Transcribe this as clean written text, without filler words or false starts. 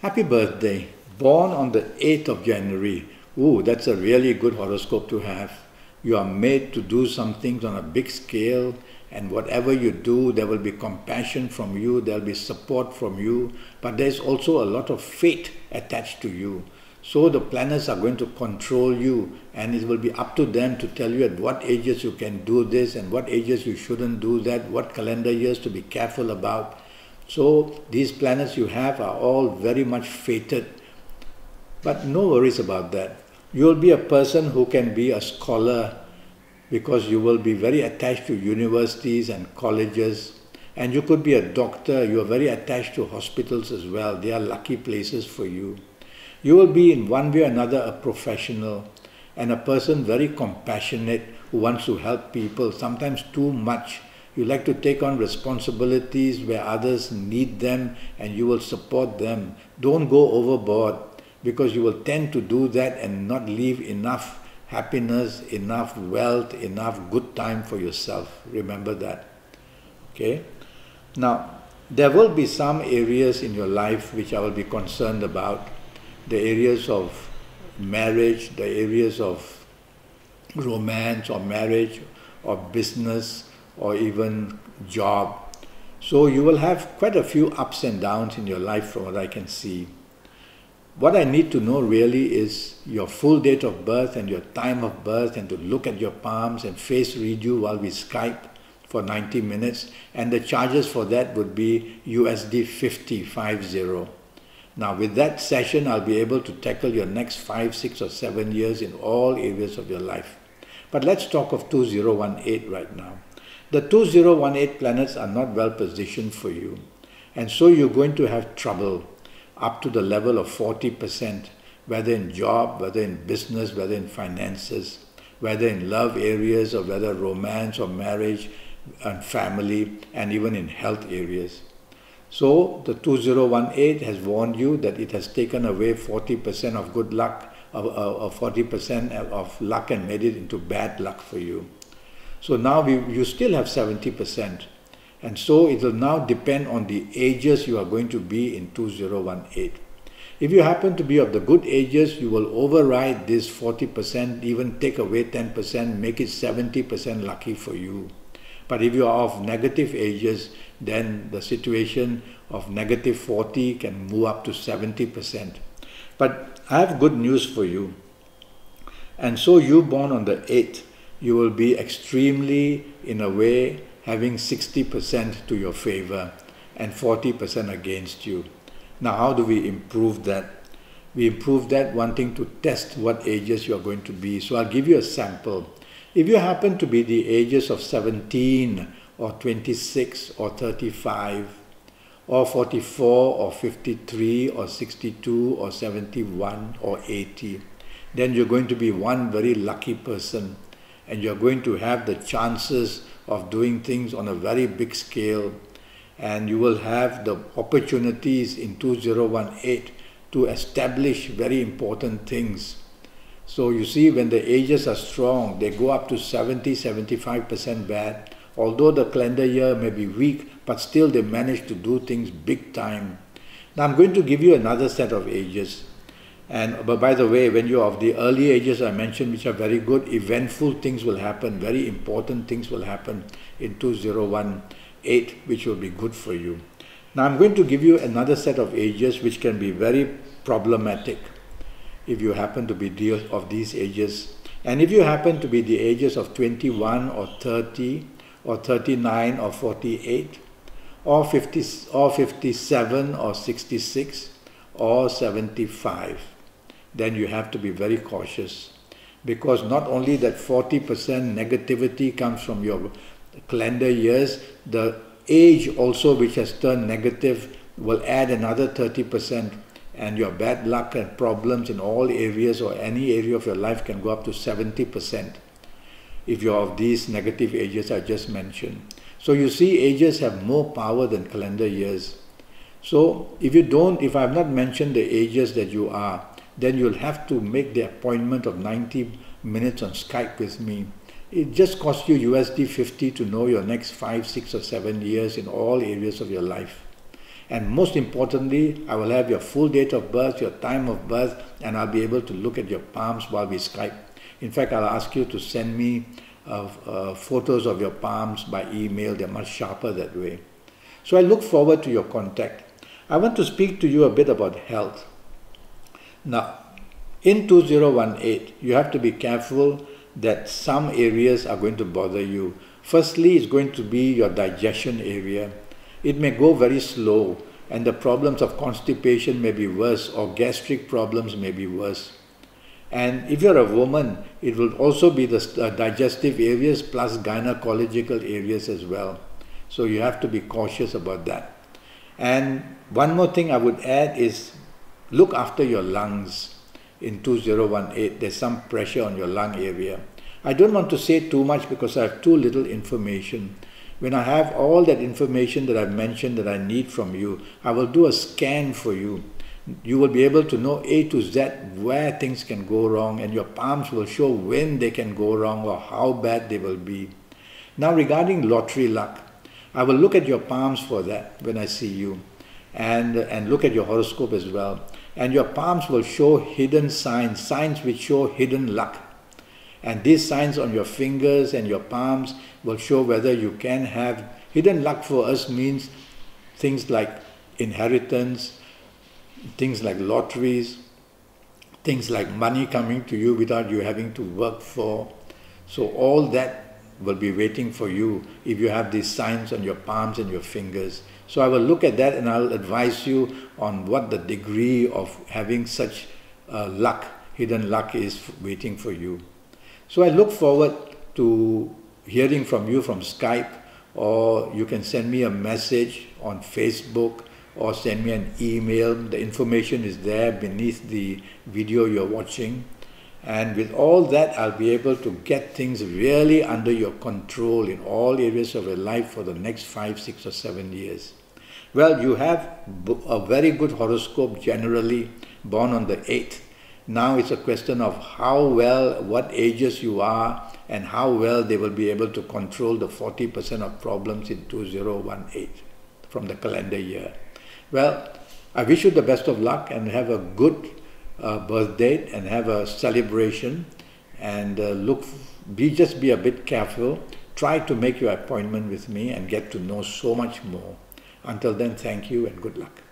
Happy birthday. Born on the 8th of January. Ooh, that's a really good horoscope to have. You are made to do some things on a big scale, and whatever you do, there will be compassion from you, there will be support from you, but there's also a lot of fate attached to you. So the planets are going to control you, and it will be up to them to tell you at what ages you can do this and what ages you shouldn't do that, what calendar years to be careful about. So these planets you have are all very much fated. But no worries about that. You will be a person who can be a scholar because you will be very attached to universities and colleges. And you could be a doctor. You are very attached to hospitals as well. They are lucky places for you. You will be in one way or another a professional and a person very compassionate who wants to help people, sometimes too much. You like to take on responsibilities where others need them and you will support them. Don't go overboard, because you will tend to do that and not leave enough happiness, enough wealth, enough good time for yourself. Remember that. Okay? Now, there will be some areas in your life which I will be concerned about. The areas of marriage, the areas of romance or marriage or business or even job. So you will have quite a few ups and downs in your life from what I can see. What I need to know really is your full date of birth and your time of birth, and to look at your palms and face read you while we Skype for 90 minutes, and the charges for that would be USD 50. Now with that session, I'll be able to tackle your next 5, 6 or 7 years in all areas of your life. But let's talk of 2018 right now. The 2018 planets are not well positioned for you, and so you're going to have trouble up to the level of 40%, whether in job, whether in business, whether in finances, whether in love areas, or whether romance or marriage and family, and even in health areas. So the 2018 has warned you that it has taken away 40% of good luck, or 40% of luck, and made it into bad luck for you. So now you still have 70%. And so it will now depend on the ages you are going to be in 2018. If you happen to be of the good ages, you will override this 40%, even take away 10%, make it 70% lucky for you. But if you are of negative ages, then the situation of negative 40 can move up to 70%. But I have good news for you. And so you born on the 8th, you will be extremely, in a way, having 60% to your favor and 40% against you. Now, how do we improve that? We improve that wanting to test what ages you are going to be. So I'll give you a sample. If you happen to be the ages of 17 or 26 or 35 or 44 or 53 or 62 or 71 or 80, then you're going to be one very lucky person, and you're going to have the chances of doing things on a very big scale, and you will have the opportunities in 2018 to establish very important things. So you see, when the ages are strong, they go up to 70-75% bad. Although the calendar year may be weak, but still they manage to do things big time. Now I'm going to give you another set of ages. But by the way, when you're of the early ages I mentioned, which are very good, eventful things will happen, very important things will happen in 2018, which will be good for you. Now I'm going to give you another set of ages which can be very problematic if you happen to be of these ages. And if you happen to be the ages of 21 or 30 or 39 or 48 or 50 or 57 or 66 or 75, then you have to be very cautious, because not only that 40% negativity comes from your calendar years, the age also which has turned negative will add another 30%, and your bad luck and problems in all areas or any area of your life can go up to 70% if you're of these negative ages I just mentioned. So you see, ages have more power than calendar years. So if I have not mentioned the ages that you are, then you'll have to make the appointment of 90 minutes on Skype with me. It just costs you USD 50 to know your next 5, 6 or 7 years in all areas of your life. And most importantly, I will have your full date of birth, your time of birth, and I'll be able to look at your palms while we Skype. In fact, I'll ask you to send me photos of your palms by email. They're much sharper that way. So I look forward to your contact. I want to speak to you a bit about health. Now, in 2018, you have to be careful that some areas are going to bother you. Firstly, it's going to be your digestion area. It may go very slow, and the problems of constipation may be worse, or gastric problems may be worse. And if you're a woman, it will also be the digestive areas plus gynecological areas as well. So you have to be cautious about that. And one more thing I would add is look after your lungs. In 2018, there's some pressure on your lung area. I don't want to say too much because I have too little information. When I have all that information that I've mentioned that I need from you, I will do a scan for you. You will be able to know A to Z where things can go wrong, and your palms will show when they can go wrong or how bad they will be. Now regarding lottery luck, I will look at your palms for that when I see you, and look at your horoscope as well. And your palms will show hidden signs, signs which show hidden luck. And these signs on your fingers and your palms will show whether you can have hidden luck. For us means things like inheritance, things like lotteries, things like money coming to you without you having to work for. So all that will be waiting for you if you have these signs on your palms and your fingers. So I will look at that and I'll advise you on what the degree of having such luck, hidden luck is waiting for you. So I look forward to hearing from you from Skype, or you can send me a message on Facebook or send me an email. The information is there beneath the video you're watching. And with all that, I'll be able to get things really under your control in all areas of your life for the next 5, 6 or 7 years. Well, you have a very good horoscope generally, born on the 8th. Now it's a question of how well, what ages you are, and how well they will be able to control the 40% of problems in 2018 from the calendar year. Well, I wish you the best of luck and have a good birth date and have a celebration, and just be a bit careful. Try to make your appointment with me and get to know so much more. Until then, thank you and good luck.